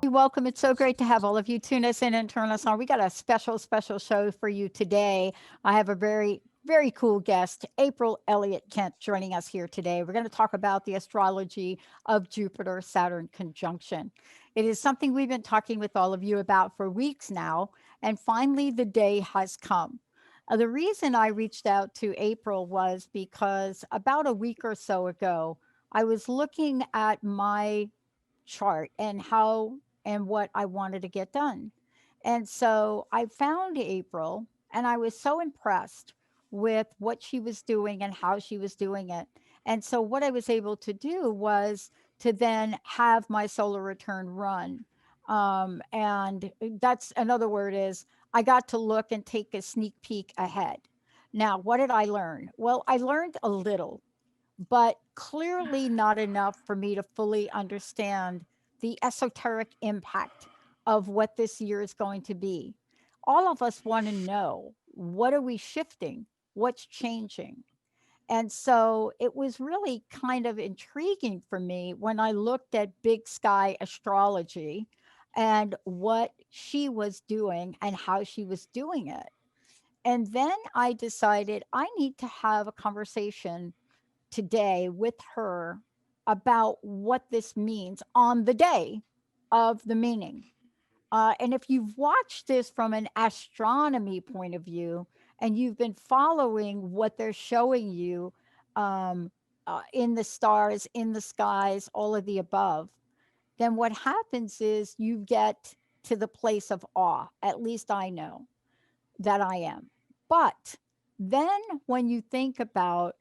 Welcome. It's so great to have all of you tune us in and turn us on. We got a special show for you today. I have a very cool guest, April Elliott Kent, joining us here today. We're going to talk about the astrology of Jupiter Saturn conjunction. It is something we've been talking with all of you about for weeks now, and finally the day has come. The reason I reached out to April was because about a week or so ago, I was looking at my chart and how and what I wanted to get done. And so I found April and I was so impressed with what she was doing and how she was doing it. And so what I was able to do was to then have my solar return run. And that's another word is I got to look and take a sneak peek ahead. Now, what did I learn? Well, I learned a little, but clearly not enough for me to fully understand the esoteric impact of what this year is going to be. All of us want to know, what are we shifting? What's changing? And so it was really kind of intriguing for me when I looked at Big Sky Astrology and what she was doing and how she was doing it. And then I decided I need to have a conversation today with her about what this means on the day of the meaning. And if you've watched this from an astronomy point of view and you've been following what they're showing you um, in the stars, in the skies, all of the above, then what happens is you get to the place of awe. At least I know that I am. But then when you think about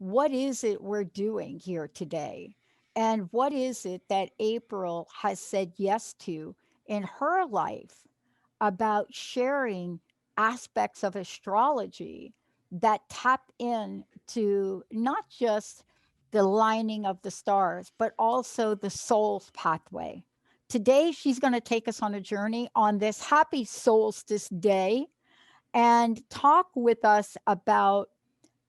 what is it we're doing here today, and what is it that April has said yes to in her life about sharing aspects of astrology that tap into not just the lining of the stars, but also the soul's pathway. Today, she's going to take us on a journey on this happy solstice day and talk with us about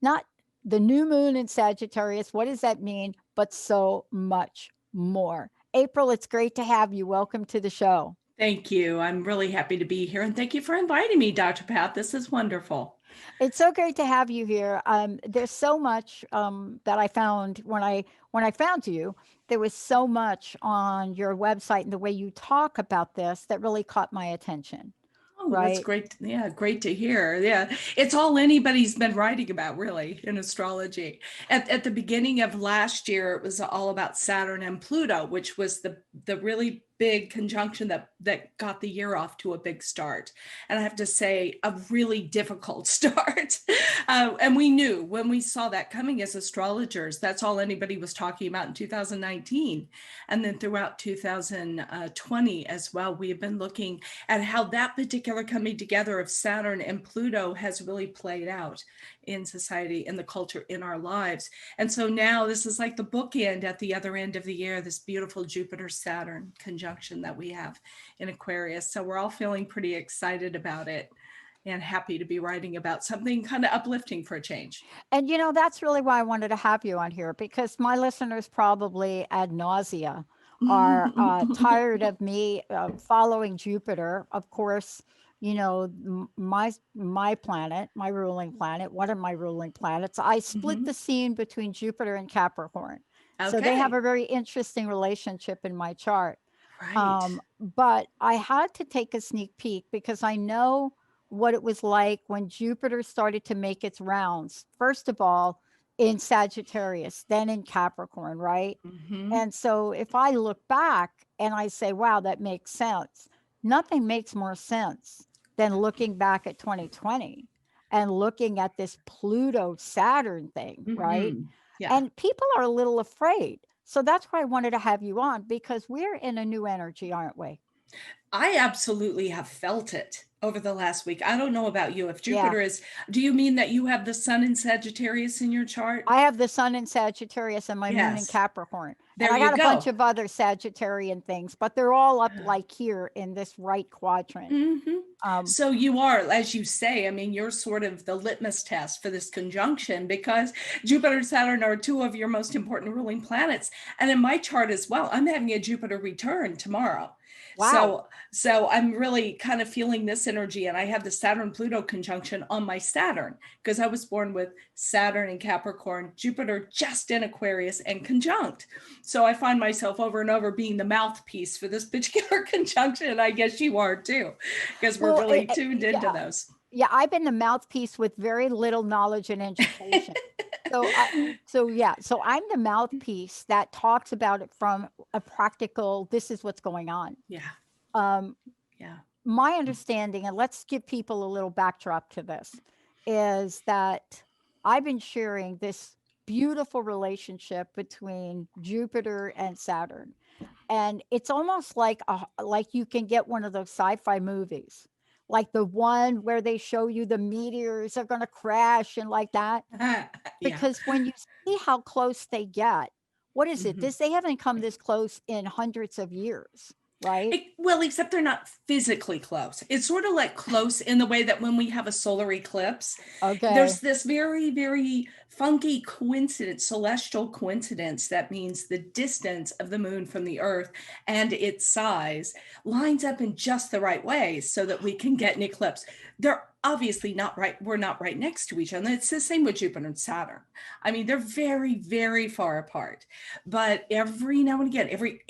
not the new moon in Sagittarius, what does that mean, but so much more. April, it's great to have you. Welcome to the show. Thank you. I'm really happy to be here. And thank you for inviting me, Dr. Pat. This is wonderful. It's so great to have you here. There's so much that I found when I found you. There was so much on your website and the way you talk about this that really caught my attention. Oh, that's Right? great. Yeah, great to hear. Yeah, it's all anybody's been writing about, really, in astrology. At the beginning of last year, it was all about Saturn and Pluto, which was the really big conjunction that got the year off to a big start. And I have to say, a really difficult start. And we knew when we saw that coming as astrologers, that's all anybody was talking about in 2019. And then throughout 2020 as well, we have been looking at how that particular coming together of Saturn and Pluto has really played out in society, in the culture, in our lives. And so now this is like the bookend at the other end of the year, this beautiful Jupiter-Saturn conjunction that we have in Aquarius. So we're all feeling pretty excited about it and happy to be writing about something kind of uplifting for a change. And that's really why I wanted to have you on here, because my listeners probably ad nausea are tired of me following Jupiter. Of course, my planet, my ruling planet, one of my ruling planets. I split the scene between Jupiter and Capricorn, so they have Okay. a very interesting relationship in my chart. Right. But I had to take a sneak peek because I know what it was like when Jupiter started to make its rounds. First of all, in Sagittarius, then in Capricorn, right? Mm-hmm. And so if I look back and I say, wow, that makes sense, nothing makes more sense than looking back at 2020 and looking at this Pluto Saturn thing, right? Mm-hmm. Yeah. And people are a little afraid. So that's why I wanted to have you on, because we're in a new energy, aren't we? I absolutely have felt it. over the last week. I don't know about you. If Yeah. Jupiter is, do you mean that you have the sun in Sagittarius in your chart? I have the sun in Sagittarius and my moon in Yes. Capricorn. And There I you got a bunch go. of other Sagittarian things, but they're all up like here in this right quadrant. Hmm. Um, So you are, as you say, I mean, you're sort of the litmus test for this conjunction because Jupiter and Saturn are two of your most important ruling planets. And in my chart as well, I'm having a Jupiter return tomorrow. wow. So I'm really kind of feeling this energy, and I have the Saturn Pluto conjunction on my Saturn because I was born with Saturn in Capricorn, Jupiter just in Aquarius and conjunct. So I find myself over and over being the mouthpiece for this particular conjunction. I guess you are too, because we're Well, really tuned into yeah, those. yeah, I've been the mouthpiece with very little knowledge and education. So I'm the mouthpiece that talks about it from a practical, this is what's going on. Yeah. Um, Yeah. my understanding, and let's give people a little backdrop to this, is that I've been sharing this beautiful relationship between Jupiter and Saturn. And it's almost like you can get one of those sci-fi movies, like the one where they show you the meteors are going to crash and like that. Yeah. Because when you see how close they get, what is it? Mhm. They haven't come this close in hundreds of years, right? Well, except they're not physically close. It's sort of like close in the way that when we have a solar eclipse, Okay. there's this very, very funky coincidence, celestial coincidence that means the distance of the moon from the earth and its size lines up in just the right way so that we can get an eclipse. They're obviously not right. We're not right next to each other. It's the same with Jupiter and Saturn. I mean, they're very, very far apart. But every now and again, every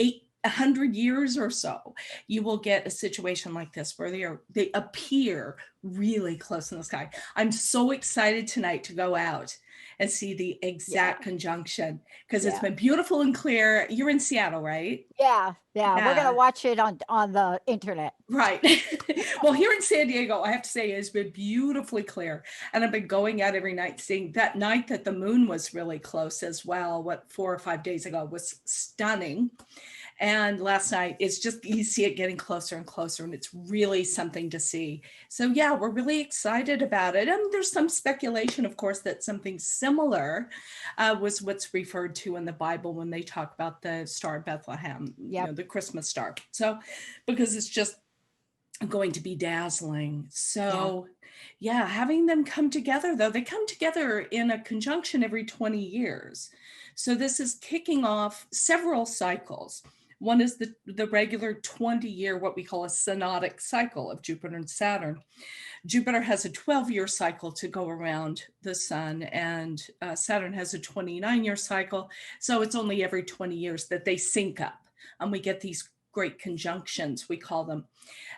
100 years or so, you will get a situation like this where they appear really close in the sky. I'm so excited tonight to go out and see the Yeah. exact conjunction because it's Yeah. been beautiful and clear. You're in Seattle, right? Yeah. Yeah. We're going to Yeah. watch it on the internet. Right. Well, here in San Diego, I have to say, it's been beautifully clear. And I've been going out every night, seeing that night that the moon was really close as well. What, 4 or 5 days ago was stunning. And last night, it's just, you see it getting closer and closer, and it's really something to see. So yeah, we're really excited about it. And there's some speculation, of course, that something similar was what's referred to in the Bible when they talk about the Star of Bethlehem, Yep. the Christmas star. So, because it's just going to be dazzling. So yeah, having them come together, though, they come together in a conjunction every 20 years. So this is kicking off several cycles. One is the regular 20-year, what we call a synodic cycle of Jupiter and Saturn. Jupiter has a 12-year cycle to go around the sun, and Saturn has a 29-year cycle. So it's only every 20 years that they sync up, and we get these great conjunctions, we call them.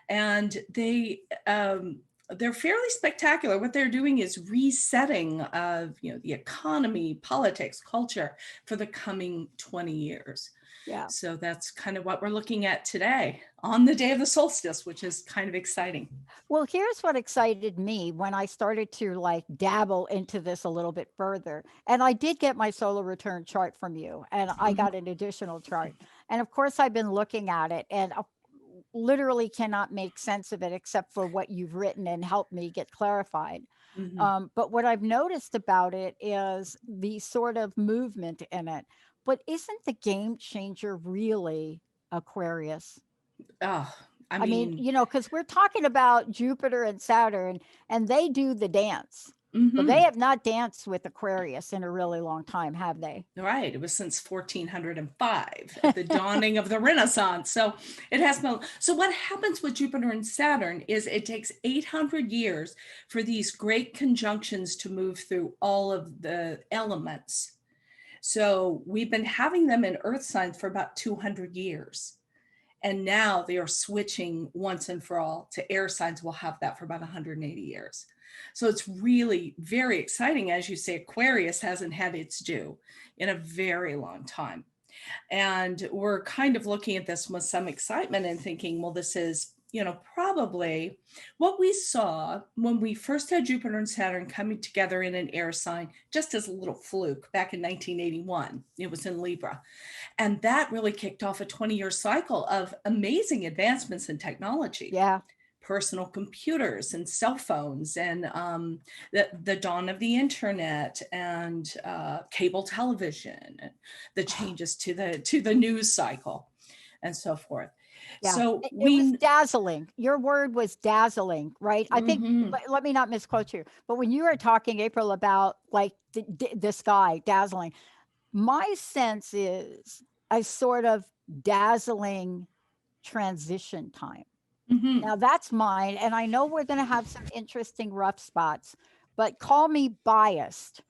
And they're fairly spectacular. What they're doing is resetting of the economy, politics, culture for the coming 20 years. Yeah. So that's kind of what we're looking at today on the day of the solstice, which is kind of exciting. Well, here's what excited me when I started to like dabble into this a little bit further. And I did get my solar return chart from you, and I got an additional chart. And of course, I've been looking at it and literally cannot make sense of it except for what you've written and helped me get clarified. But what I've noticed about it is the sort of movement in it. But isn't the game changer really Aquarius? Oh, I I mean, mean, because we're talking about Jupiter and Saturn, and they do the dance. But they mhm. have not danced with Aquarius in a really long time, have they? Right. It was since 1405, at the dawning of the Renaissance. So it has been. So what happens with Jupiter and Saturn is it takes 800 years for these great conjunctions to move through all of the elements. So we've been having them in earth signs for about 200 years. And now they are switching once and for all to air signs. We'll have that for about 180 years. So it's really very exciting. As you say, Aquarius hasn't had its due in a very long time. And we're kind of looking at this with some excitement and thinking, well, this is, probably what we saw when we first had Jupiter and Saturn coming together in an air sign, just as a little fluke back in 1981. It was in Libra. And that really kicked off a 20-year cycle of amazing advancements in technology. Yeah. personal computers and cell phones, and the dawn of the internet, and cable television, and the changes to the news cycle, and so forth. Yeah, So it was we. dazzling. Your word was dazzling, right? I think, Mhm. let me not misquote you, but when you were talking, April, about like the sky dazzling, my sense is a sort of dazzling transition time. Mhm. Now that's mine, and I know we're going to have some interesting rough spots, but call me biased.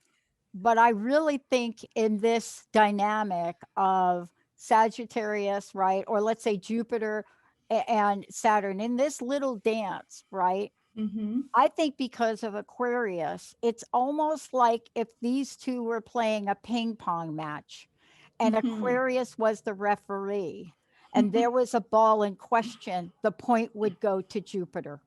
But I really think in this dynamic of Sagittarius, right? Or let's say Jupiter and Saturn in this little dance, right? Mhm. I think because of Aquarius, it's almost like if these two were playing a ping pong match and Mhm. Aquarius was the referee and there was a ball in question, the point would go to Jupiter.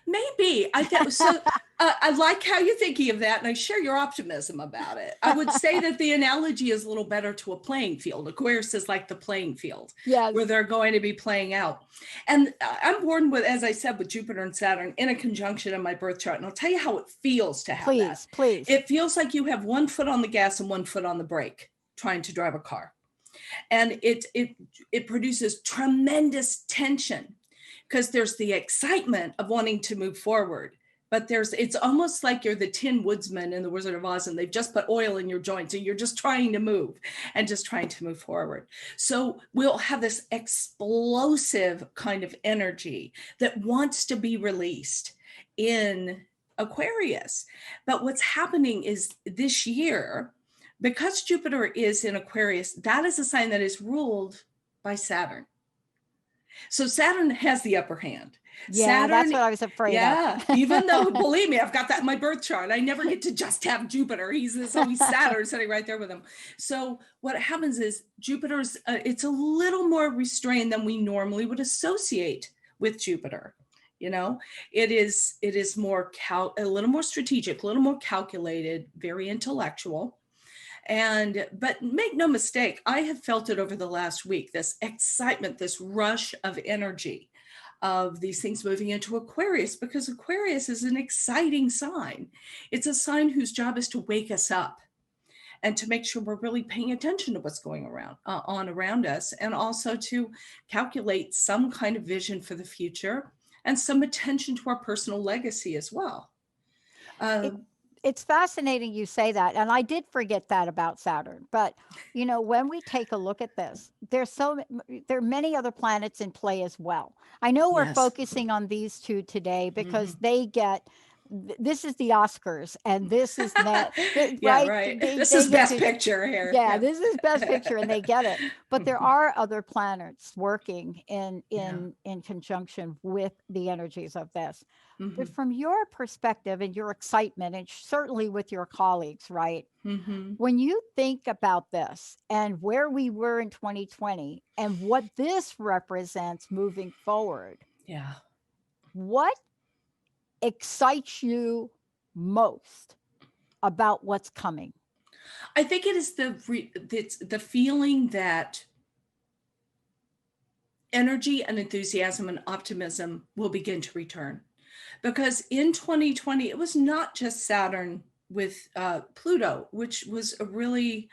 Maybe I think so. I like how you're thinking of that, and I share your optimism about it. I would say that the analogy is a little better to a playing field. Aquarius is like the playing field where Yes. they're going to be playing out. And I'm born with, as I said, with Jupiter and Saturn in a conjunction in my birth chart. And I'll tell you how it feels to have that. Please, please. It feels like you have one foot on the gas and one foot on the brake trying to drive a car. And it produces tremendous tension because there's the excitement of wanting to move forward, but it's almost like you're the Tin Woodsman in the Wizard of Oz, and they've just put oil in your joints and you're just trying to move and just trying to move forward. So we'll have this explosive kind of energy that wants to be released in Aquarius. But what's happening is this year, because Jupiter is in Aquarius, that is a sign that is ruled by Saturn. So Saturn has the upper hand. Yeah, that's Saturn, what I was afraid of. yeah, even though, believe me, I've got that in my birth chart. I never get to just have Jupiter. He's always Saturn sitting right there with him. So what happens is Jupiter's, it's a little more restrained than we normally would associate with Jupiter. You know, it is more a little more strategic, a little more calculated, very intellectual. But make no mistake, I have felt it over the last week, this excitement, this rush of energy of these things moving into Aquarius, because Aquarius is an exciting sign. It's a sign whose job is to wake us up and to make sure we're really paying attention to what's going on around us, and also to calculate some kind of vision for the future and some attention to our personal legacy as well. It it's fascinating you say that, and I did forget that about Saturn. But when we take a look at this, there are many other planets in play as well. I know we're Yes. focusing on these two today because Mhm. they get this is the Oscars, and this is that Yeah, right. right. This They is get best to, picture here. yeah, Yeah. this is best picture, and they get it. But there are other planets working in Yeah. in conjunction with the energies of this. But Hmm. from your perspective and your excitement, and certainly with your colleagues, right? Hmm. When you think about this and where we were in 2020 and what this represents moving forward, Yeah. what excites you most about what's coming? I think it is it's the feeling that energy and enthusiasm and optimism will begin to return. Because in 2020, it was not just Saturn with Pluto, which was a really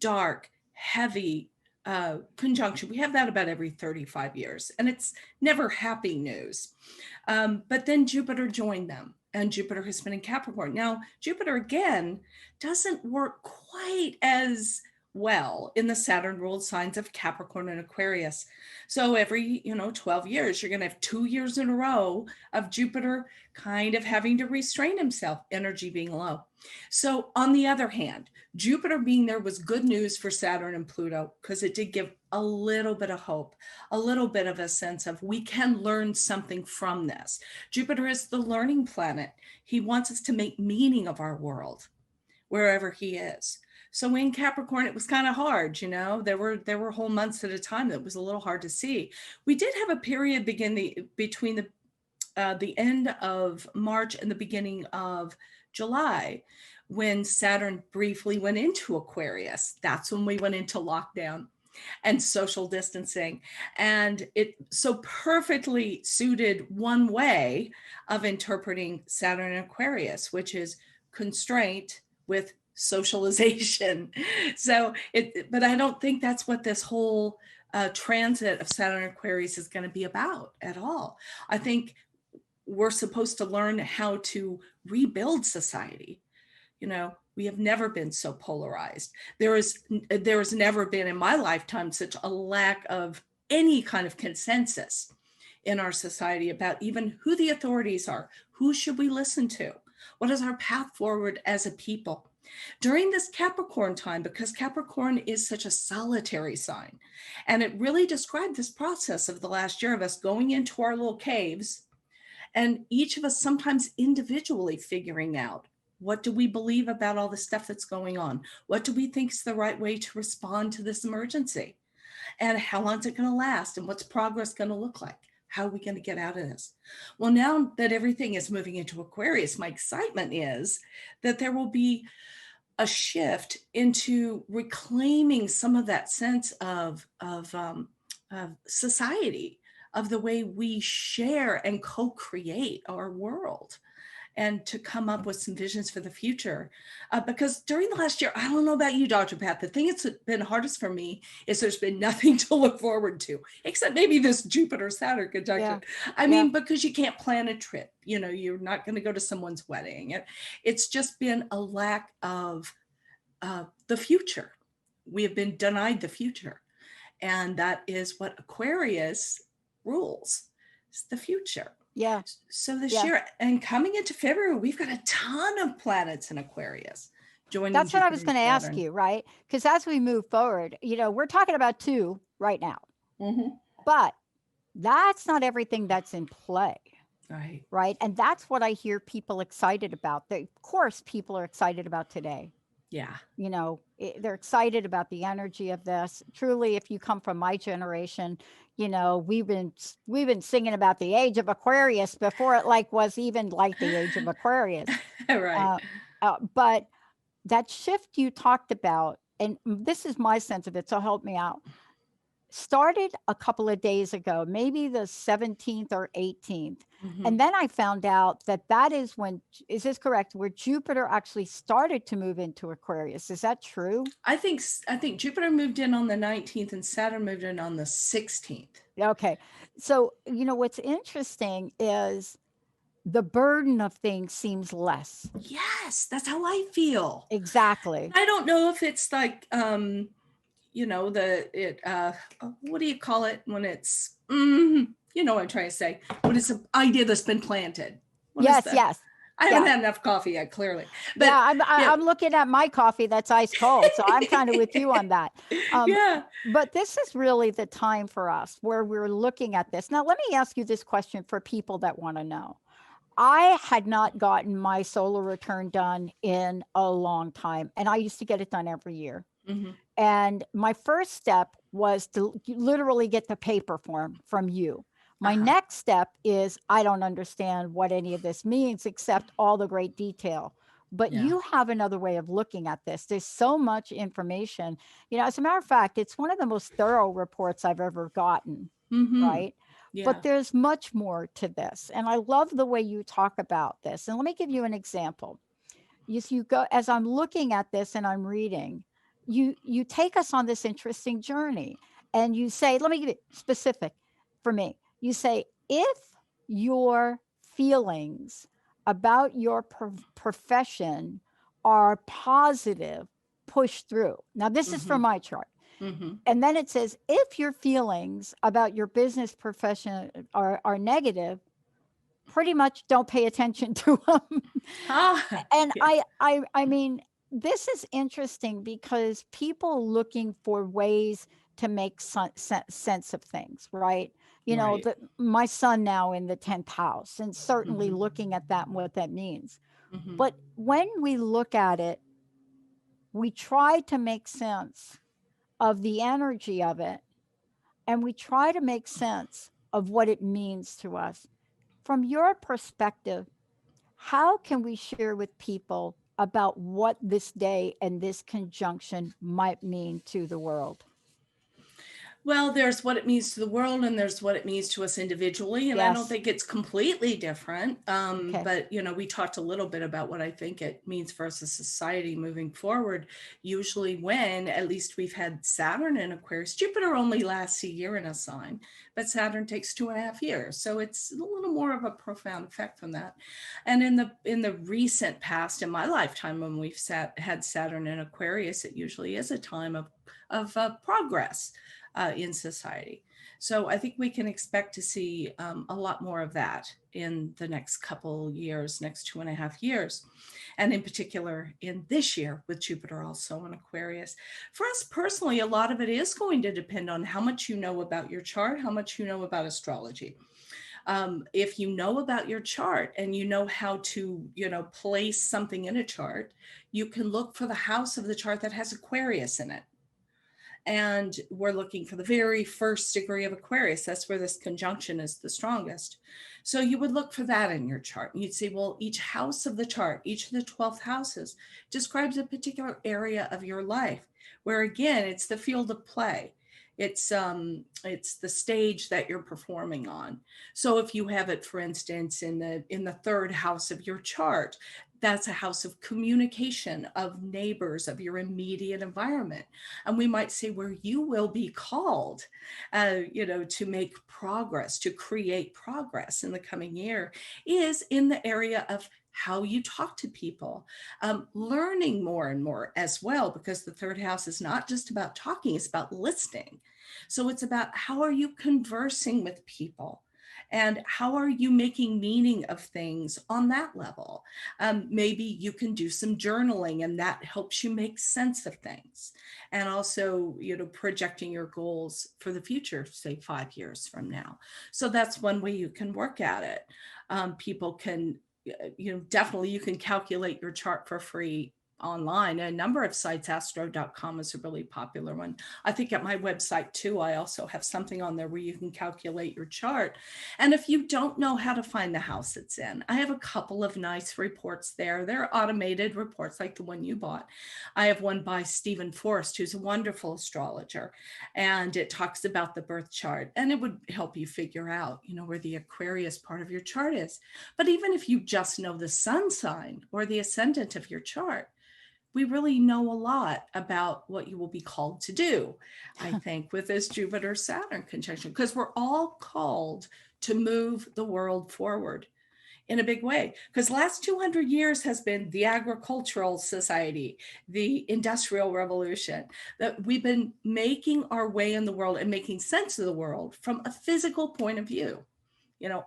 dark, heavy conjunction. We have that about every 35 years, and it's never happy news. But then Jupiter joined them, and Jupiter has been in Capricorn. Now, Jupiter again doesn't work quite as well in the Saturn ruled signs of Capricorn and Aquarius. So every 12 years, you're going to have 2 years in a row of Jupiter kind of having to restrain himself, energy being low. So on the other hand, Jupiter being there was good news for Saturn and Pluto, because it did give a little bit of hope, a little bit of a sense of we can learn something from this. Jupiter is the learning planet. He wants us to make meaning of our world wherever he is. So in Capricorn, it was kind of hard, there were whole months at a time that was a little hard to see. We did have a period between the end of March and the beginning of July, when Saturn briefly went into Aquarius. That's when we went into lockdown. and social distancing. And it so perfectly suited one way of interpreting Saturn and Aquarius, which is constraint with socialization. So but I don't think that's what this whole transit of Saturn and Aquarius is going to be about at all. I think we're supposed to learn how to rebuild society. You know, we have never been so polarized. There has never been in my lifetime such a lack of any kind of consensus in our society about even who the authorities are, who should we listen to, what is our path forward as a people. During this Capricorn time, because Capricorn is such a solitary sign, and it really described this process of the last year of us going into our little caves, and each of us sometimes individually figuring out, what do we believe about all the stuff that's going on? What do we think is the right way to respond to this emergency? And how long is it going to last? And what's progress going to look like? How are we going to get out of this? Well, now that everything is moving into Aquarius, my excitement is that there will be a shift into reclaiming some of that sense of society, of the way we share and co-create our world, and to come up with some visions for the future. Because during the last year, I don't know about you, Dr. Pat, the thing that's been hardest for me is there's been nothing to look forward to, except maybe this Jupiter-Saturn conjunction. Yeah. I Yeah. mean, because you can't plan a trip, you're not going to go to someone's wedding. It's just been a lack of the future. We have been denied the future. And that is what Aquarius rules. It's the future. Yeah. So this Yeah. year, and coming into February, we've got a ton of planets in Aquarius joining That's what I Jupiter was and going to ask Saturn. you, right? Because as we move forward, we're talking about two right now, Mm-hmm. but that's not everything that's in play, Right. right? And that's what I hear people excited about. Of course, people are excited about today. Yeah. They're excited about the energy of this. Truly, if you come from my generation, we've been singing about the age of Aquarius before it was even like the age of Aquarius. Right. Uh, but that shift you talked about, and this is my sense of it, so help me out, started a couple of days ago, maybe the 17th or 18th. Mm-hmm. And then I found out that is when, is this correct, where Jupiter actually started to move into Aquarius. Is that true? I think Jupiter moved in on the 19th and Saturn moved in on the 16th. Okay. So, what's interesting is the burden of things seems less. Yes, that's how I feel. Exactly. I don't know if it's like what do you call it when it's you know what I'm trying to say, when it's an idea that's been planted. Yes. I haven't had enough coffee yet, clearly. But yeah, I'm looking at my coffee that's ice cold, so I'm kind of with you on that. Yeah. But this is really the time for us where we're looking at this. Now, let me ask you this question for people that want to know. I had not gotten my solar return done in a long time, and I used to get it done every year. Mm-hmm. And my first step was to literally get the paper form from you. My next step is I don't understand what any of this means except all the great detail. But Yeah. you have another way of looking at this. There's so much information. As a matter of fact, it's one of the most thorough reports I've ever gotten, Mm-hmm. right? Yeah. But there's much more to this. And I love the way you talk about this. And let me give you an example. You go, as I'm looking at this and I'm reading, you take us on this interesting journey, and you say, let me give it specific for me. You say, if your feelings about your profession are positive, push through. Now, this is from my chart. Mm-hmm. And then it says, if your feelings about your business profession are negative, pretty much don't pay attention to them. And Yeah. I mean, this is interesting because people looking for ways to make sense of things, right? Right. My son now in the 10th house, and certainly Mm-hmm. looking at that and what that means. Mm-hmm. But when we look at it, we try to make sense of the energy of it, and we try to make sense of what it means to us. From your perspective, how can we share with people about what this day and this conjunction might mean to the world? Well, there's what it means to the world and there's what it means to us individually. And I don't Yes. think it's completely different. Okay. But, we talked a little bit about what I think it means for us as a society moving forward. Usually, when at least we've had Saturn in Aquarius, Jupiter only lasts a year in a sign, but Saturn takes 2.5 years. So it's a little more of a profound effect from that. And in the recent past, in my lifetime, when we've had Saturn in Aquarius, it usually is a time of progress in society. So I think we can expect to see a lot more of that in the next couple years, next 2.5 years. And in particular, in this year with Jupiter also in Aquarius. For us personally, a lot of it is going to depend on how much you know about your chart, how much you know about astrology. If you know about your chart and you know how to, place something in a chart, you can look for the house of the chart that has Aquarius in it. And we're looking for the very first degree of Aquarius. That's where this conjunction is the strongest. So you would look for that in your chart. And you'd say, well, each house of the chart, each of the 12 houses describes a particular area of your life, where again, it's the field of play. It's the stage that you're performing on. So if you have it, for instance, in the third house of your chart, that's a house of communication, of neighbors, of your immediate environment. And we might say where you will be called, to make progress, to create progress in the coming year is in the area of how you talk to people, learning more and more as well, because the third house is not just about talking, it's about listening. So it's about how are you conversing with people? And how are you making meaning of things on that level? Maybe you can do some journaling and that helps you make sense of things. And also, projecting your goals for the future, say 5 years from now. So that's one way you can work at it. People can, definitely you can calculate your chart for free online. A number of sites, astro.com is a really popular one. I think at my website too, I also have something on there where you can calculate your chart. And if you don't know how to find the house it's in, I have a couple of nice reports there. They're automated reports like the one you bought. I have one by Stephen Forrest, who's a wonderful astrologer, and it talks about the birth chart, and it would help you figure out, where the Aquarius part of your chart is. But even if you just know the sun sign or the ascendant of your chart, we really know a lot about what you will be called to do, I think, with this Jupiter Saturn conjunction, because we're all called to move the world forward in a big way. Because last 200 years has been the agricultural society, the industrial revolution, that we've been making our way in the world and making sense of the world from a physical point of view.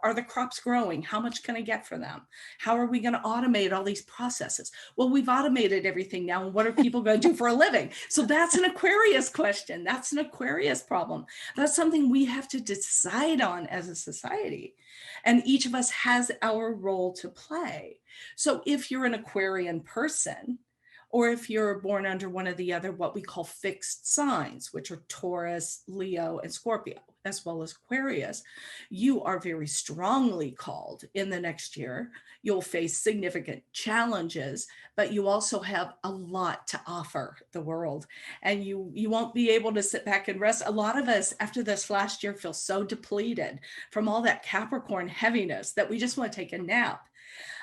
Are the crops growing? How much can I get for them? How are we going to automate all these processes? Well, we've automated everything now. And what are people going to do for a living? So that's an Aquarius question. That's an Aquarius problem. That's something we have to decide on as a society. And each of us has our role to play. So if you're an Aquarian person, or if you're born under one of the other, what we call fixed signs, which are Taurus, Leo, and Scorpio, as well as Aquarius, you are very strongly called in the next year. You'll face significant challenges, but you also have a lot to offer the world. And you won't be able to sit back and rest. A lot of us after this last year feel so depleted from all that Capricorn heaviness that we just want to take a nap.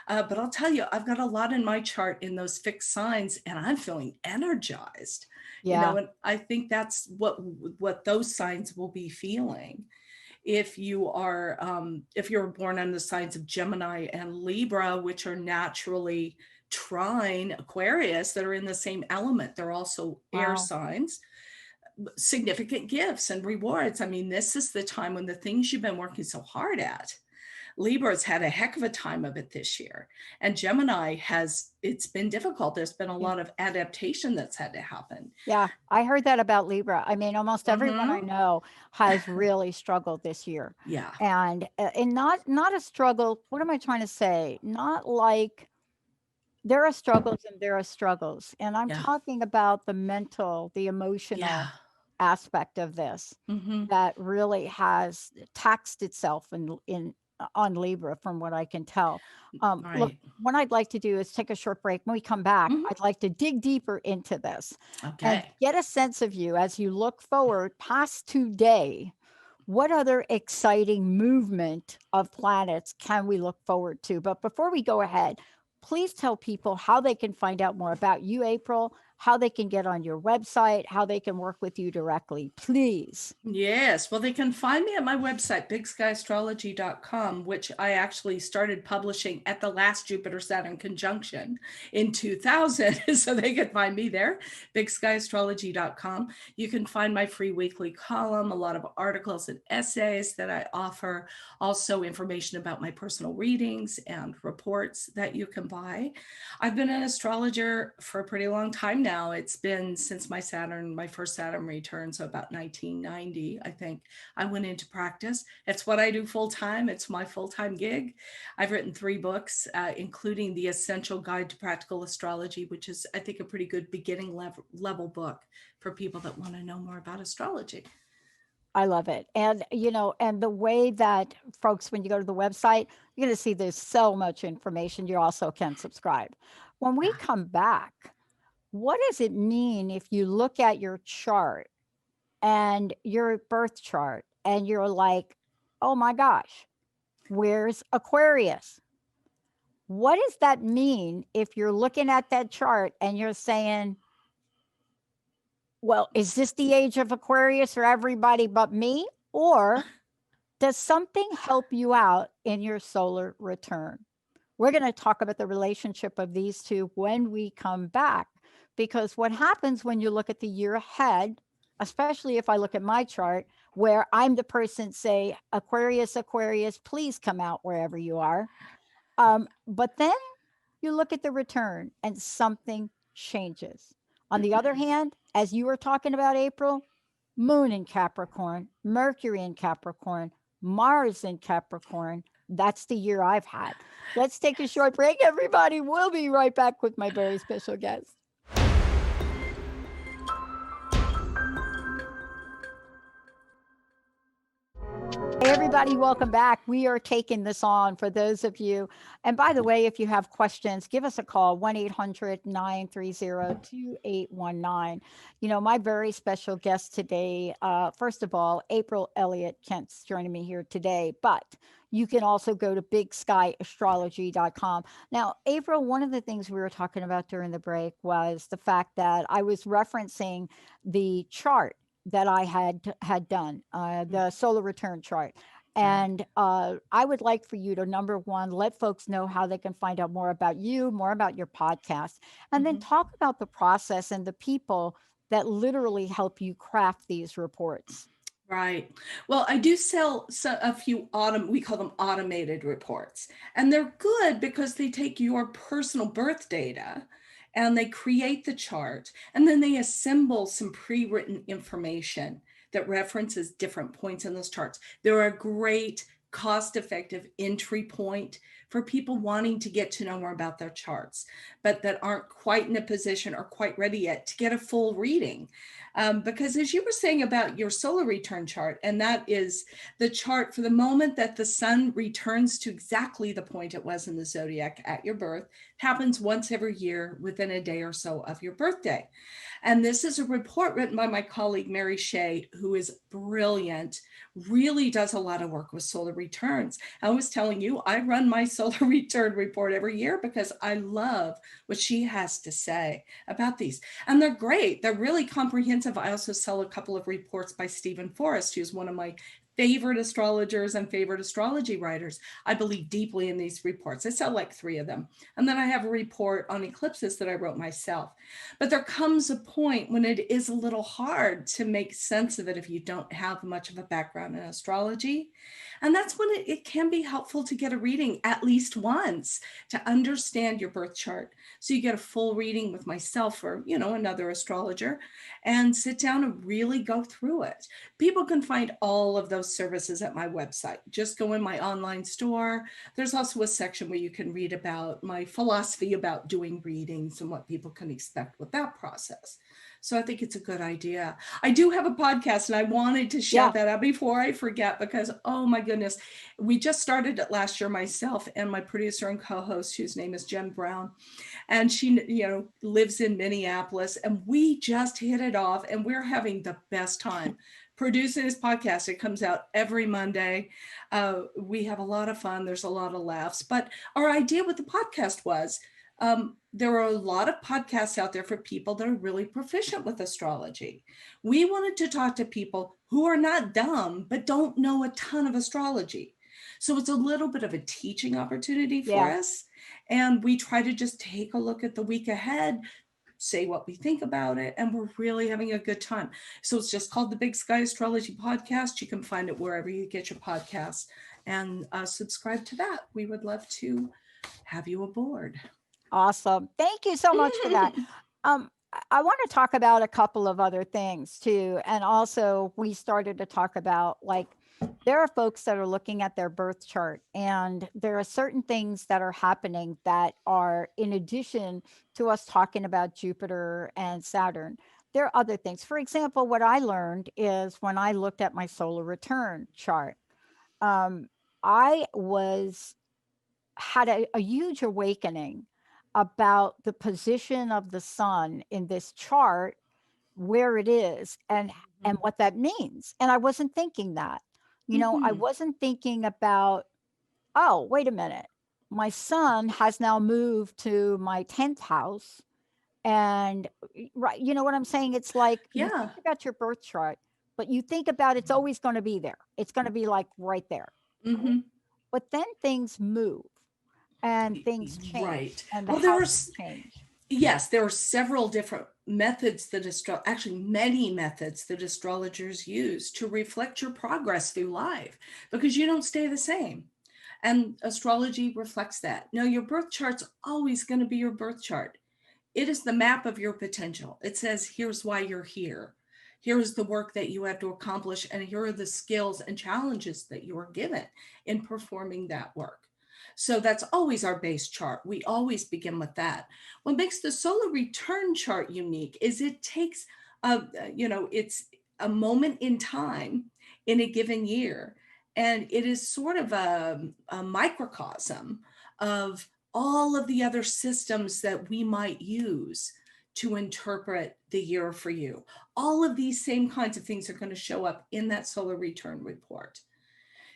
But I'll tell you, I've got a lot in my chart in those fixed signs, and I'm feeling energized. Yeah. And I think that's what those signs will be feeling. If you're born on the signs of Gemini and Libra, which are naturally trine Aquarius, that are in the same element, they're also air Wow. signs. Significant gifts and rewards. I mean, this is the time when the things you've been working so hard at. Libra's had a heck of a time of it this year. And Gemini it's been difficult. There's been a Yeah. lot of adaptation that's had to happen. Yeah. I heard that about Libra. I mean, almost everyone I Mm-hmm. know has really struggled this year. Yeah. And not a struggle. What am I trying to say? Not like there are struggles and there are struggles. And I'm Yeah. talking about the mental, the emotional Yeah. aspect of this Mm-hmm. that really has taxed itself in on Libra, from what I can tell. Look, Right. what I'd like to do is take a short break. When we come back, Mhm. I'd like to dig deeper into this and Okay. get a sense of you as you look forward past today. What other exciting movement of planets can we look forward to? But before we go ahead, please tell people how they can find out more about you, April, how they can get on your website, how they can work with you directly, please. Yes, well, they can find me at my website, bigskyAstrology.com, which I actually started publishing at the last Jupiter Saturn conjunction in 2000. So they can find me there, bigskyAstrology.com. You can find my free weekly column, a lot of articles and essays that I offer, also information about my personal readings and reports that you can buy. I've been an astrologer for a pretty long time now. It's been since my first Saturn return, so about 1990. I think I went into practice. It's what I do full time. It's my full time gig. I've written 3 books, including The Essential Guide to Practical Astrology, which is, I think, a pretty good beginning level book for people that want to know more about astrology. I love it. And, and the way that folks, when you go to the website, you're going to see there's so much information. You also can subscribe. When we come back, what does it mean if you look at your chart and your birth chart and you're like, oh my gosh, where's Aquarius? What does that mean if you're looking at that chart and you're saying, well, is this the age of Aquarius for everybody but me? Or does something help you out in your solar return? We're going to talk about the relationship of these two when we come back, because what happens when you look at the year ahead, especially if I look at my chart, where I'm the person, say, Aquarius, Aquarius, please come out wherever you are. But then you look at the return and something changes. On the other hand, as you were talking about, April, Moon in Capricorn, Mercury in Capricorn, Mars in Capricorn. That's the year I've had. Let's take a short break, everybody. We'll be right back with my very special guest. Hey, everybody, welcome back. We are taking this on for those of you. And by the way, if you have questions, give us a call, 1-800-930-2819. My very special guest today, first of all, April Elliott Kent's joining me here today, but you can also go to bigskyAstrology.com. Now, April, one of the things we were talking about during the break was the fact that I was referencing the chart that I had done, the solar return chart. Right. And I would like for you to, number one, let folks know how they can find out more about you, more about your podcast, and then Mhm. talk about the process and the people that literally help you craft these reports. Right. Well, I do sell a few we call them automated reports. And they're good because they take your personal birth data and they create the chart and then they assemble some pre-written information that references different points in those charts. They're a great cost-effective entry point for people wanting to get to know more about their charts, but that aren't quite in a position or quite ready yet to get a full reading. Because as you were saying about your solar return chart, and that is the chart for the moment that the sun returns to exactly the point it was in the zodiac at your birth, happens once every year within a day or so of your birthday. And this is a report written by my colleague, Mary Shea, who is brilliant, really does a lot of work with solar returns. I was telling you, I run my solar return report every year because I love what she has to say about these. And they're great. They're really comprehensive. I also sell a couple of reports by Stephen Forrest, who's one of my favorite astrologers and favorite astrology writers. I believe deeply in these reports. I sell like 3 of them. And then I have a report on eclipses that I wrote myself. But there comes a point when it is a little hard to make sense of it if you don't have much of a background in astrology. And that's when it can be helpful to get a reading at least once to understand your birth chart. So you get a full reading with myself or, another astrologer and sit down and really go through it. People can find all of those most services at my website. Just go in my online store. There's also a section where you can read about my philosophy about doing readings and what people can expect with that process. So I think it's a good idea. I do have a podcast and I wanted to shout that out before I forget, because, oh my goodness, we just started it last year, myself and my producer and co-host, whose name is Jen Brown. And she, lives in Minneapolis, and we just hit it off, and we're having the best time producing this podcast. It comes out every Monday. We have a lot of fun. There's a lot of laughs. But our idea with the podcast was, there are a lot of podcasts out there for people that are really proficient with astrology. We wanted to talk to people who are not dumb, but don't know a ton of astrology. So it's a little bit of a teaching opportunity for us. And we try to just take a look at the week ahead, say what we think about it, and we're really having a good time. So it's just called the Big Sky Astrology Podcast. You can find it wherever you get your podcasts, and subscribe to that. We would love to have you aboard. Awesome. Thank you so much for that. I want to talk about a couple of other things too. And also, we started to talk about, like, there are folks that are looking at their birth chart, and there are certain things that are happening that are, in addition to us talking about Jupiter and Saturn, there are other things. For example, what I learned is when I looked at my solar return chart, I had a huge awakening about the position of the sun in this chart, where it is, and what that means. And I wasn't thinking that. I wasn't thinking about, oh, wait a minute. My sun has now moved to my 10th house. And right, you know what I'm saying? It's like you think about your birth chart, but you think about it's always going to be there. It's going to be like right there. But then things move and things change. Right. And the Well, there are houses change. Yes, there are several different methods that actually many methods that astrologers use to reflect your progress through life, because you don't stay the same. And astrology reflects that. Now, your birth chart's always going to be your birth chart. It is the map of your potential. It says, here's why you're here. Here is the work that you have to accomplish, and here are the skills and challenges that you are given in performing that work. So that's always our base chart. We always begin with that. What makes the solar return chart unique is it takes, it's a moment in time in a given year. And it is sort of a microcosm of all of the other systems that we might use to interpret the year for you. All of these same kinds of things are going to show up in that solar return report.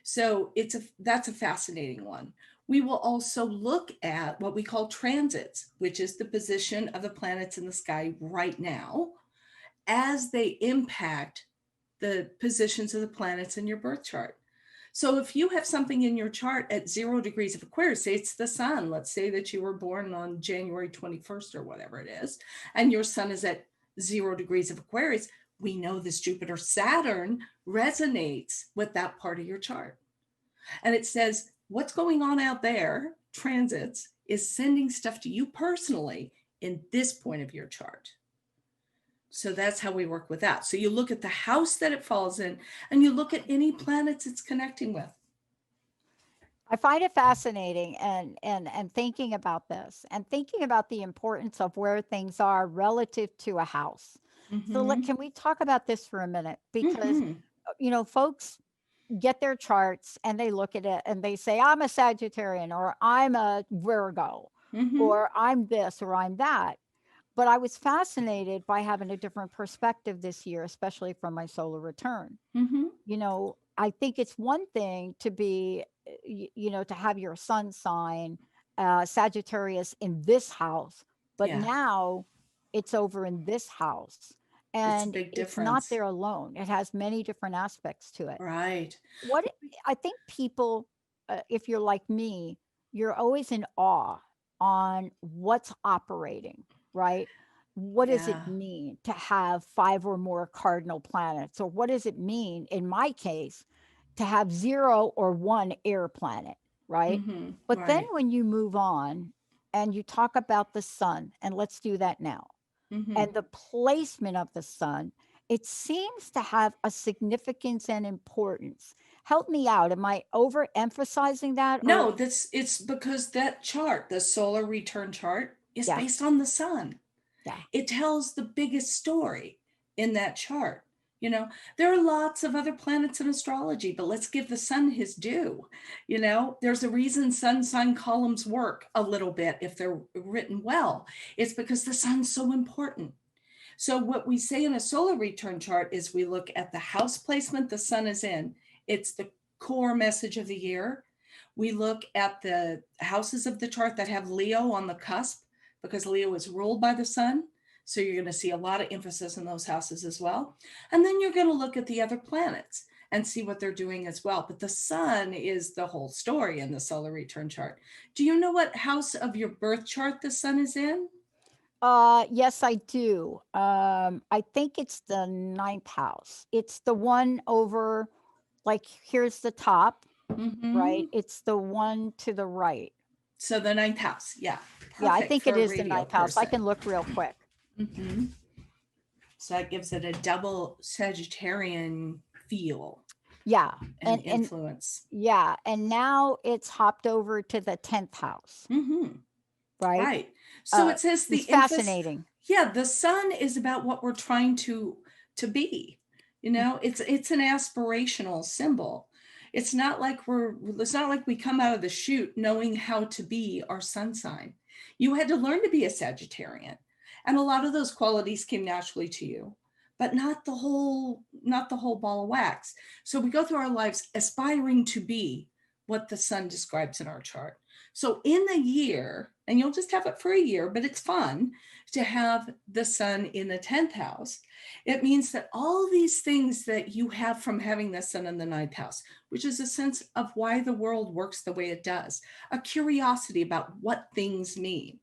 So that's a fascinating one. We will also look at what we call transits, which is the position of the planets in the sky right now as they impact the positions of the planets in your birth chart. So if you have something in your chart at 0 degrees of Aquarius, say it's the sun, let's say that you were born on January 21st or whatever it is, and your sun is at 0 degrees of Aquarius, we know this Jupiter Saturn resonates with that part of your chart. And it says, what's going on out there, transits, is sending stuff to you personally in this point of your chart. So that's how we work with that. So you look at the house that it falls in, and you look at any planets it's connecting with. I find it fascinating, and thinking about this and thinking about the importance of where things are relative to a house. So can we talk about this for a minute? Because folks get their charts and they look at it and they say, I'm a Sagittarian, or I'm a Virgo, or I'm this, or I'm that. But I was fascinated by having a different perspective this year, especially from my solar return. I think it's one thing to be, to have your sun sign Sagittarius in this house, but now it's over in this house. And it's not there alone. It has many different aspects to it. Right. I think people, if you're like me, you're always in awe on what's operating, right? What does it mean to have 5 or more cardinal planets? Or what does it mean, in my case, to have 0 or 1 air planet, right? But then when you move on and you talk about the sun, and let's do that now, and the placement of the sun it seems to have a significance and importance. Help me out. Am I overemphasizing that or No, it's because that chart, the solar return chart, is yeah, based on the sun. yeah. It tells the biggest story in that chart. You know, there are lots of other planets in astrology, but let's give the sun his due. You know, there's a reason sun sign columns work a little bit if they're written well. It's because the sun's so important. So what we say in a solar return chart is we look at the house placement the sun is in. It's the core message of the year. We look at the houses of the chart that have Leo on the cusp because Leo is ruled by the sun. So you're going to see a lot of emphasis in those houses as well. And then you're going to look at the other planets and see what they're doing as well. But the sun is the whole story in the solar return chart. Do you know what house of your birth chart the sun is in? Yes, I do. I think it's the ninth house. It's the one over, like, here's the top, right? Mm-hmm. It's the one to the right. So the ninth house, yeah, Yeah, I perfect think for it a is the radio ninth house. I person. can look real quick. Mm-hmm. So that gives it a double Sagittarian feel Yeah. and And influence. yeah, and now it's hopped over to the 10th house, Mm-hmm. right? Right. So it says It's the emphasis. fascinating. Yeah, the sun is about what we're trying to be. You know, it's an aspirational symbol. It's not like we come out of the chute knowing how to be our sun sign. You had to learn to be a Sagittarian. And a lot of those qualities came naturally to you, but not the whole ball of wax. So we go through our lives aspiring to be what the sun describes in our chart. So in the year, and you'll just have it for a year, but it's fun to have the sun in the 10th house. It means that all these things that you have from having the sun in the ninth house, which is a sense of why the world works the way it does, a curiosity about what things mean,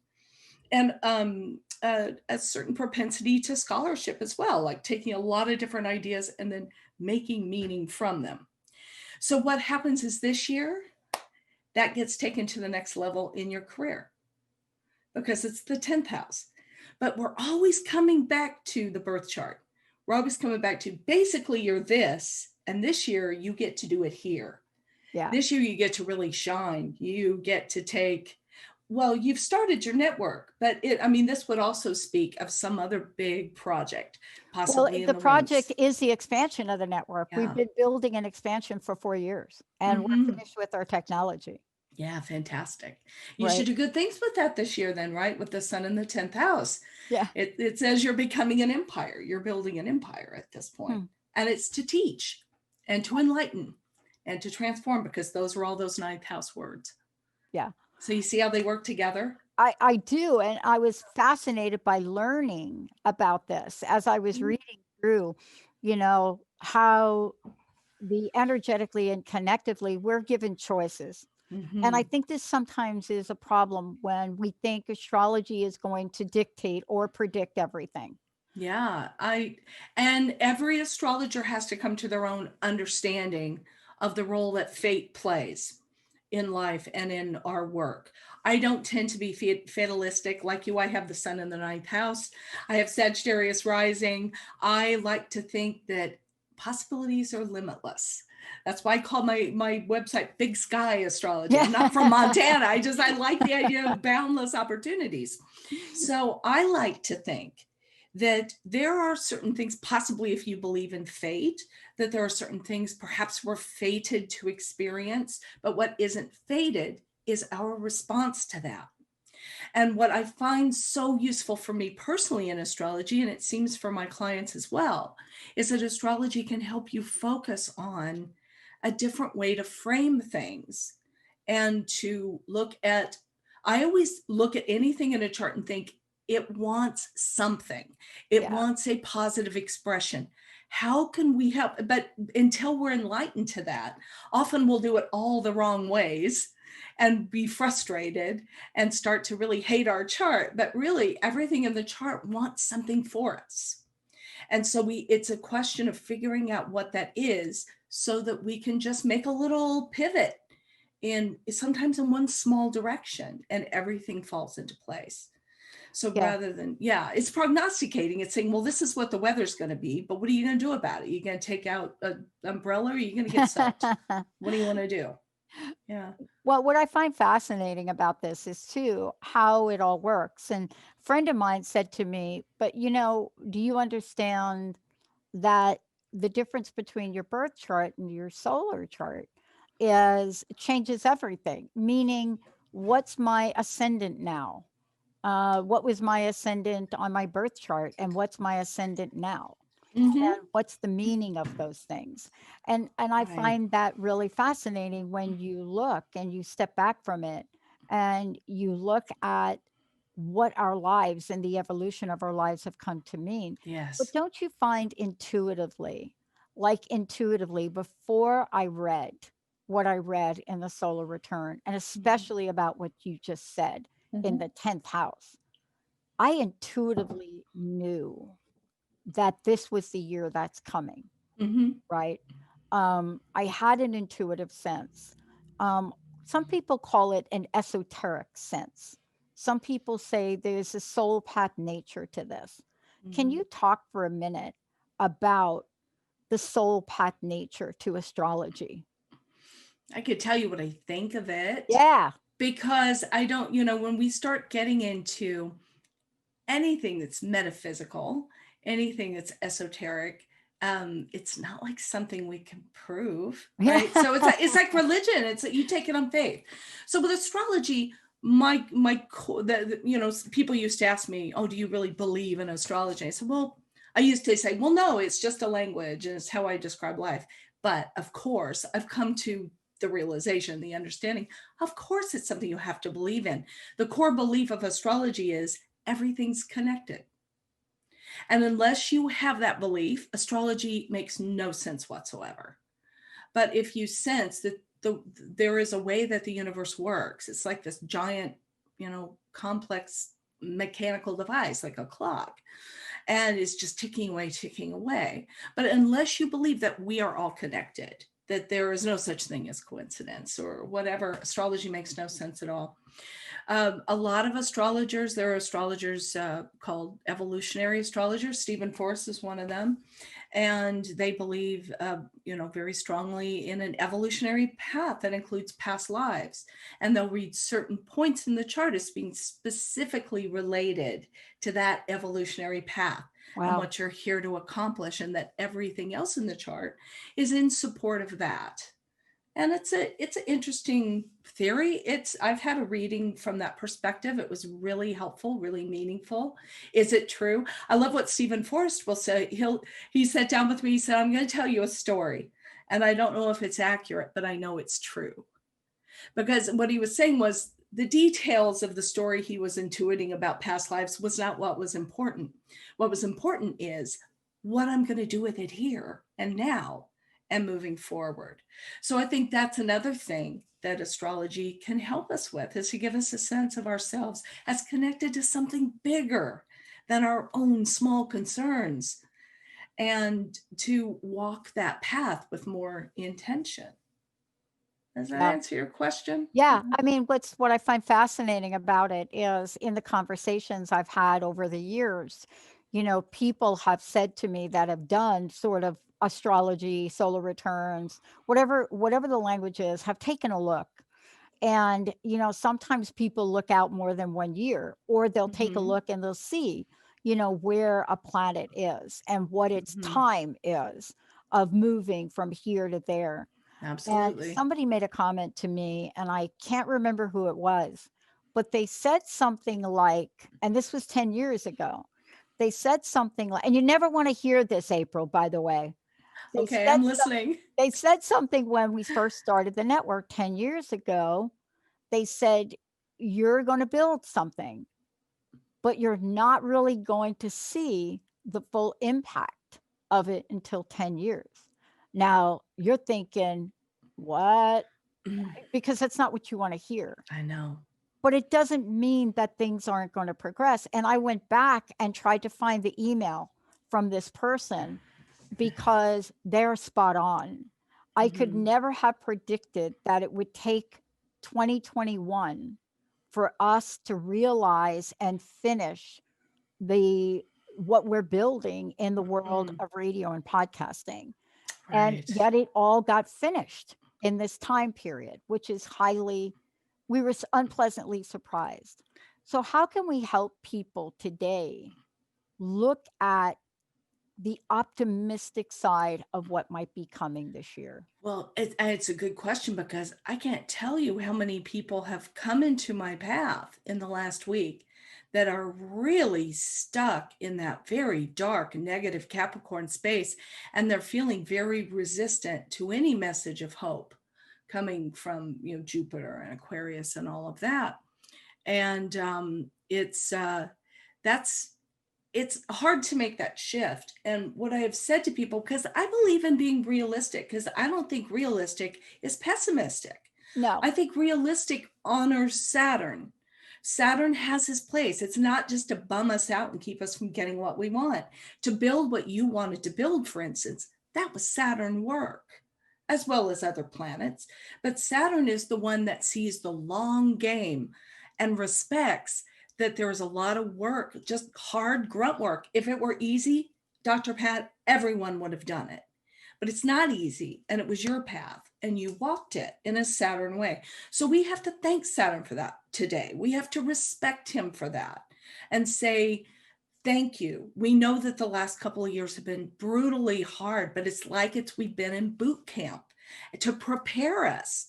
and a certain propensity to scholarship as well, like taking a lot of different ideas and then making meaning from them. So what happens is this year, that gets taken to the next level in your career because it's the 10th house. But we're always coming back to the birth chart. We're always coming back to basically you're this, and this year you get to do it here. Yeah. This year you get to really shine. You get to take, well, you've started your network, but this would also speak of some other big project, Well, possibly in the the wings. project is the expansion of the network. We've Yeah. been building an expansion for 4 years, and we're Mm-hmm. finished with our technology, Yeah, fantastic. You should right? do good things with that this year, then, right? With the sun in the 10th house. Yeah. It says you're becoming an empire. You're building an empire at this point. Hmm. And it's to teach and to enlighten and to transform because those are all those ninth house words. Yeah. So you see how they work together? I do, and I was fascinated by learning about this as I was reading through, how the energetically and connectively we're given choices. And Mm-hmm. I think this sometimes is a problem when we think astrology is going to dictate or predict everything. Yeah, and every astrologer has to come to their own understanding of the role that fate plays in life and in our work. I don't tend to be fatalistic like you. I have the sun in the ninth house. I have Sagittarius rising. I like to think that possibilities are limitless. That's why I call my website Big Sky Astrology. I'm not from Montana. I like the idea of boundless opportunities. So I like to think that there are certain things, possibly if you believe in fate, that there are certain things perhaps we're fated to experience, but what isn't fated is our response to that. And what I find so useful for me personally in astrology, and it seems for my clients as well, is that astrology can help you focus on a different way to frame things and to look at. I always look at anything in a chart and think it wants something, it Yeah. wants a positive expression. How can we help? But until we're enlightened to that, often we'll do it all the wrong ways and be frustrated and start to really hate our chart. But really, everything in the chart wants something for us. And so it's a question of figuring out what that is so that we can just make a little pivot in sometimes in one small direction and everything falls into place. So Yeah. rather than, yeah, it's prognosticating. It's saying, well, this is what the weather's going to be, but what are you going to do about it? Are you going to take out an umbrella, or are you going to get soaked? What do you want to do? Yeah. Well, what I find fascinating about this is too how it all works. And a friend of mine said to me, but do you understand that the difference between your birth chart and your solar chart is changes everything? Meaning, what's my ascendant now? What was my ascendant on my birth chart, and what's my ascendant now? Mm-hmm. And what's the meaning of those things? And I Right. find that really fascinating when you look and you step back from it and you look at what our lives and the evolution of our lives have come to mean. But Yes. don't you find intuitively, like intuitively, before I read what I read in the solar return, and especially about what you just said in Mm-hmm. the 10th house, I intuitively knew that this was the year that's coming, Mm-hmm. right? I had an intuitive sense. Um, some people call it an esoteric sense. Some people say there's a soul path nature to this. Can Mm-hmm. you talk for a minute about the soul path nature to astrology? I could tell you what I think of it, Yeah. because I don't, when we start getting into anything that's metaphysical, anything that's esoteric, it's not like something we can prove, Yeah. right? So it's like religion. It's you take it on faith. So with astrology, people used to ask me, "Oh, do you really believe in astrology?" I said, "Well," I used to say, "Well, no, it's just a language, and it's how I describe life." But of course, I've come to the realization, the understanding. Of course, it's something you have to believe in. The core belief of astrology is everything's connected. And unless you have that belief, astrology makes no sense whatsoever. But if you sense that there is a way that the universe works, it's like this giant, complex mechanical device, like a clock, and it's just ticking away. But unless you believe that we are all connected, that there is no such thing as coincidence or whatever, astrology makes no sense at all. A lot of astrologers, there are astrologers called evolutionary astrologers. Stephen Forrest is one of them. And they believe, very strongly in an evolutionary path that includes past lives. And they'll read certain points in the chart as being specifically related to that evolutionary path and Wow. what you're here to accomplish, and that everything else in the chart is in support of that. And it's an interesting theory. I've had a reading from that perspective. It was really helpful, really meaningful. Is it true? I love what Stephen Forrest will say. He sat down with me. He said, "I'm going to tell you a story, and I don't know if it's accurate, but I know it's true." Because what he was saying was the details of the story he was intuiting about past lives was not what was important. What was important is what I'm going to do with it here and now and moving forward. So I think that's another thing that astrology can help us with, is to give us a sense of ourselves as connected to something bigger than our own small concerns, and to walk that path with more intention. Does that Yeah. answer your question? Yeah, I mean, what I find fascinating about it is in the conversations I've had over the years, people have said to me that have done sort of astrology, solar returns, whatever the language is, have taken a look. And, sometimes people look out more than 1 year, or they'll take a Mm-hmm. look and they'll see, where a planet is and what its Mm-hmm. time is of moving from here to there. And Absolutely. somebody made a comment to me, and I can't remember who it was, but they said something like, and this was 10 years ago. They said something like, and you never want to hear this, April, by the way. They Okay, said I'm some, listening. they said something when we first started the network 10 years ago. They said, you're going to build something, but you're not really going to see the full impact of it until 10 years. Now you're thinking, what? Because that's not what you want to hear. I know. But it doesn't mean that things aren't going to progress. And I went back and tried to find the email from this person because they're spot on. I could Mm-hmm. never have predicted that it would take 2021 for us to realize and finish the what we're building in the world Mm, of radio and podcasting. And right. yet it all got finished in this time period, which is highly, we were unpleasantly surprised. So, how can we help people today look at the optimistic side of what might be coming this year? Well, it's a good question because I can't tell you how many people have come into my path in the last week that are really stuck in that very dark, negative Capricorn space, and they're feeling very resistant to any message of hope coming from, Jupiter and Aquarius and all of that. And that's it's hard to make that shift. And what I have said to people, because I believe in being realistic, because I don't think realistic is pessimistic. No, I think realistic honors Saturn. Saturn has his place. It's not just to bum us out and keep us from getting what we want. To build what you wanted to build, for instance, that was Saturn work, as well as other planets. But Saturn is the one that sees the long game and respects that there was a lot of work, just hard grunt work. If it were easy, Dr. Pat, everyone would have done it. But it's not easy, and it was your path, and you walked it in a Saturn way. So we have to thank Saturn for that today. We have to respect him for that and say, thank you. We know that the last couple of years have been brutally hard, but it's like we've been in boot camp to prepare us,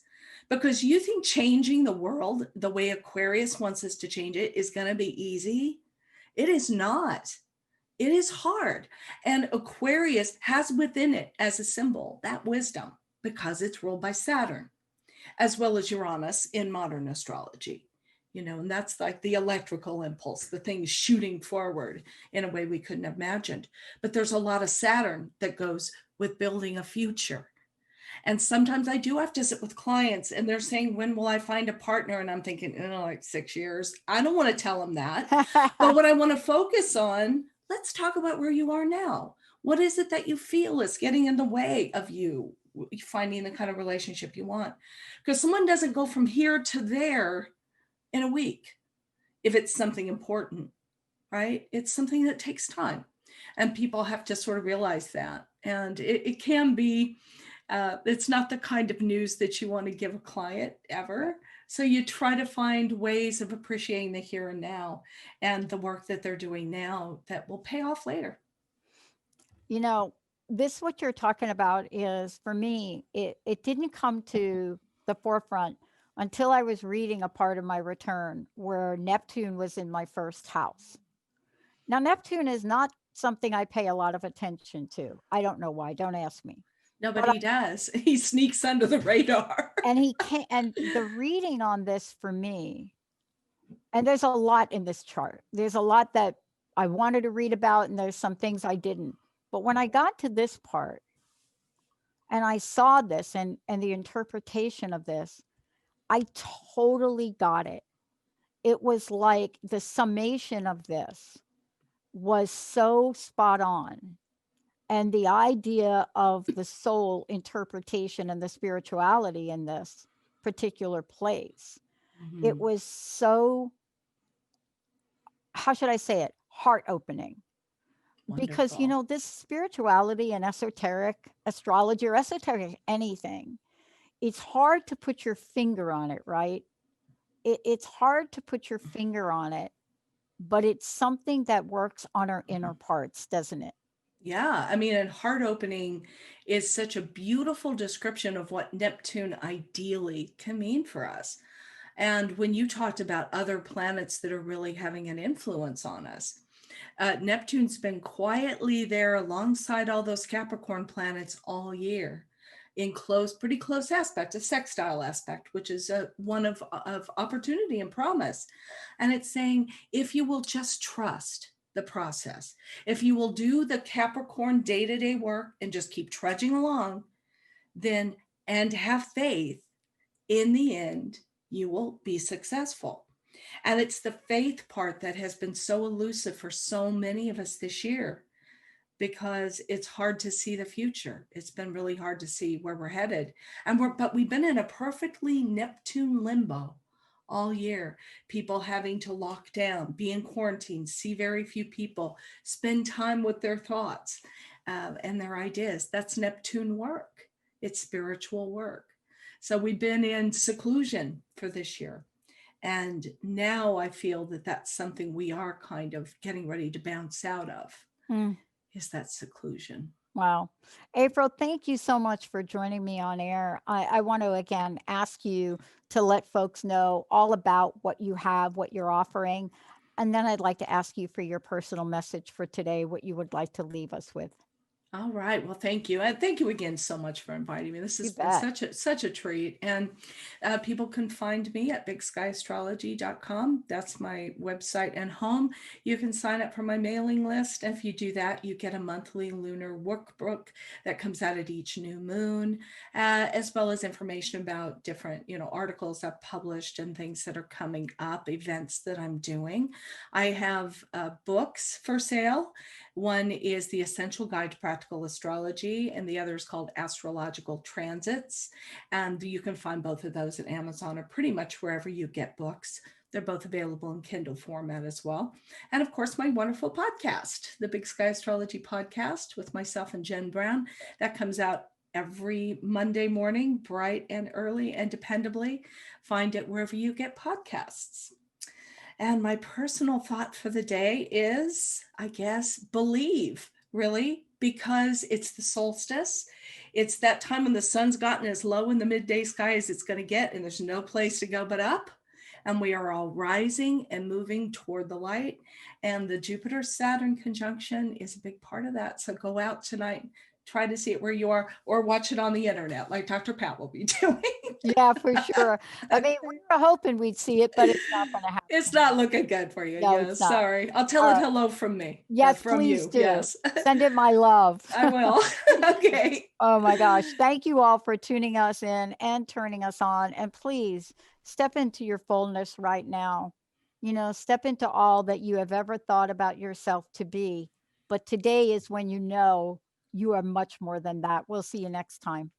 because you think changing the world the way Aquarius wants us to change it is going to be easy. It is not. It is hard. And Aquarius has within it as a symbol that wisdom, because it's ruled by Saturn, as well as Uranus in modern astrology. And that's like the electrical impulse, the thing shooting forward in a way we couldn't have imagined. But there's a lot of Saturn that goes with building a future. And sometimes I do have to sit with clients and they're saying, when will I find a partner? And I'm thinking, like 6 years. I don't want to tell them that. But what I want to focus on, let's talk about where you are now. What is it that you feel is getting in the way of you finding the kind of relationship you want? Because someone doesn't go from here to there in a week if it's something important, right? It's something that takes time. And people have to sort of realize that. And it can be, it's not the kind of news that you want to give a client ever. So you try to find ways of appreciating the here and now and the work that they're doing now that will pay off later. you know, this what you're talking about is for me, it didn't come to the forefront until I was reading a part of my return where Neptune was in my first house. Now, Neptune is not something I pay a lot of attention to. I don't know why. Don't ask me. No, but But he does. He sneaks under the radar. and he can't. And the reading on this for me, and there's a lot in this chart. There's a lot that I wanted to read about, and there's some things I didn't. But when I got to this part, and I saw this and the interpretation of this, I totally got it. It was like the summation of this was so spot on. And the idea of the soul interpretation and the spirituality in this particular place, it Mhm. was so, how should I say it, heart opening. Because, Wonderful. this spirituality and esoteric astrology or esoteric anything, it's hard to put your finger on it, right? It's hard to put your finger on it, but it's something that works on our inner parts, doesn't it? Yeah, I mean, and heart opening is such a beautiful description of what Neptune ideally can mean for us. And when you talked about other planets that are really having an influence on us, Neptune's been quietly there alongside all those Capricorn planets all year in pretty close aspect, a sextile aspect, which is one of opportunity and promise. And it's saying, if you will just trust the process, if you will do the Capricorn day-to-day work and just keep trudging along, then, and have faith, in the end, you will be successful. And it's the faith part that has been so elusive for so many of us this year, because it's hard to see the future. It's been really hard to see where we're headed. But we've been in a perfectly Neptune limbo all year. People having to lock down, be in quarantine, see very few people, spend time with their thoughts and their ideas. That's Neptune work. It's spiritual work. So we've been in seclusion for this year. And now I feel that that's something we are kind of getting ready to bounce out of, Mm. is that seclusion. Wow. April, thank you so much for joining me on air. I want to again ask you to let folks know all about what you have, what you're offering. And then I'd like to ask you for your personal message for today, what you would like to leave us with. All right. Well, thank you. And thank you again so much for inviting me. This has You been bet. such a treat. And people can find me at bigskyAstrology.com. That's my website and home. You can sign up for my mailing list. And if you do that, you get a monthly lunar workbook that comes out at each new moon, as well as information about different, articles I've published and things that are coming up, events that I'm doing. I have books for sale. One is The Essential Guide to Practical Astrology, and the other is called Astrological Transits. And you can find both of those at Amazon or pretty much wherever you get books. They're both available in Kindle format as well. And of course, my wonderful podcast, the Big Sky Astrology Podcast with myself and Jen Brown, that comes out every Monday morning, bright and early and dependably. Find it wherever you get podcasts. And my personal thought for the day is, I guess, believe, really, because it's the solstice. It's that time when the sun's gotten as low in the midday sky as it's going to get, and there's no place to go but up. And we are all rising and moving toward the light. And the Jupiter-Saturn conjunction is a big part of that. So go out tonight, try to see it where you are, or watch it on the internet like Dr. Pat will be doing. Yeah, for sure. I mean, we were hoping we'd see it, but it's not going to happen. It's not looking good for you. No, Yes, it's not. sorry. I'll tell it hello from me. Yes, From please you. do. Yes. Send it my love. I will. Okay. Oh my gosh. Thank you all for tuning us in and turning us on. And please step into your fullness right now. Step into all that you have ever thought about yourself to be. But today is when you know you are much more than that. We'll see you next time.